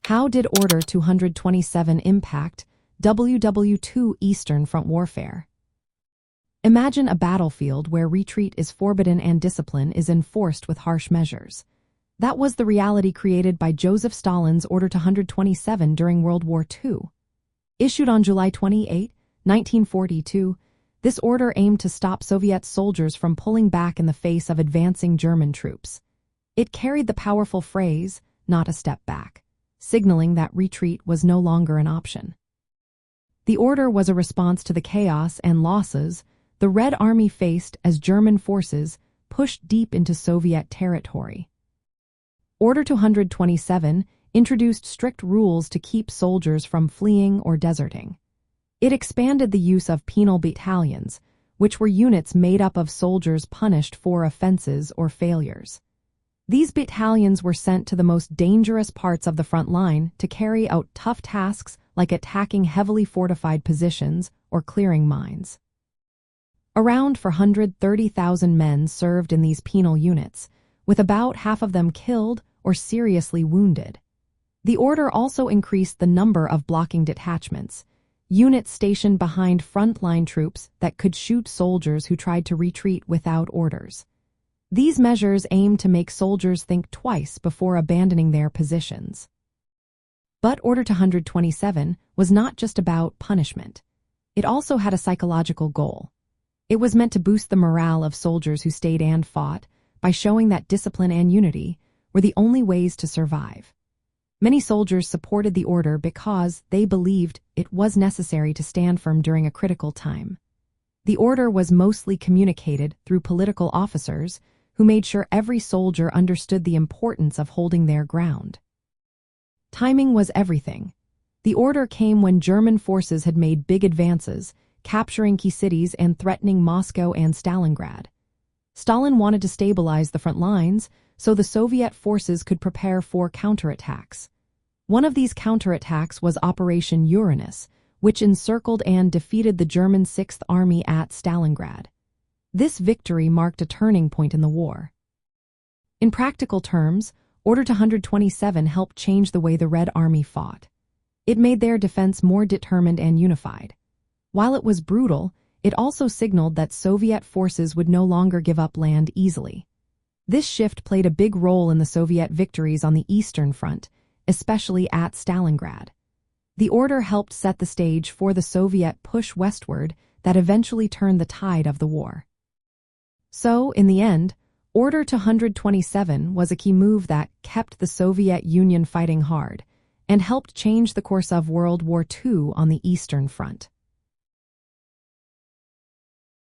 How did Order 227 impact WWII Eastern Front warfare? Imagine a battlefield where retreat is forbidden and discipline is enforced with harsh measures. That was the reality created by Joseph Stalin's Order 227 during World War II. Issued on July 28, 1942, this order aimed to stop Soviet soldiers from pulling back in the face of advancing German troops. It carried the powerful phrase, "not a step back," signaling that retreat was no longer an option. The order was a response to the chaos and losses the Red Army faced as German forces pushed deep into Soviet territory. Order 227 introduced strict rules to keep soldiers from fleeing or deserting. It expanded the use of penal battalions, which were units made up of soldiers punished for offenses or failures. These battalions were sent to the most dangerous parts of the front line to carry out tough tasks like attacking heavily fortified positions or clearing mines. Around 430,000 men served in these penal units, with about half of them killed or seriously wounded. The order also increased the number of blocking detachments, units stationed behind frontline troops that could shoot soldiers who tried to retreat without orders. These measures aimed to make soldiers think twice before abandoning their positions. But Order 227 was not just about punishment. It also had a psychological goal. It was meant to boost the morale of soldiers who stayed and fought by showing that discipline and unity were the only ways to survive. Many soldiers supported the order because they believed it was necessary to stand firm during a critical time. The order was mostly communicated through political officers who made sure every soldier understood the importance of holding their ground. Timing was everything. The order came when German forces had made big advances, capturing key cities and threatening Moscow and Stalingrad. Stalin wanted to stabilize the front lines so the Soviet forces could prepare for counterattacks. One of these counterattacks was Operation Uranus, which encircled and defeated the German Sixth Army at Stalingrad. This victory marked a turning point in the war. In practical terms, Order 227 helped change the way the Red Army fought. It made their defense more determined and unified. While it was brutal, it also signaled that Soviet forces would no longer give up land easily. This shift played a big role in the Soviet victories on the Eastern Front, especially at Stalingrad. The order helped set the stage for the Soviet push westward that eventually turned the tide of the war. So, in the end, Order 227 was a key move that kept the Soviet Union fighting hard and helped change the course of World War II on the Eastern Front.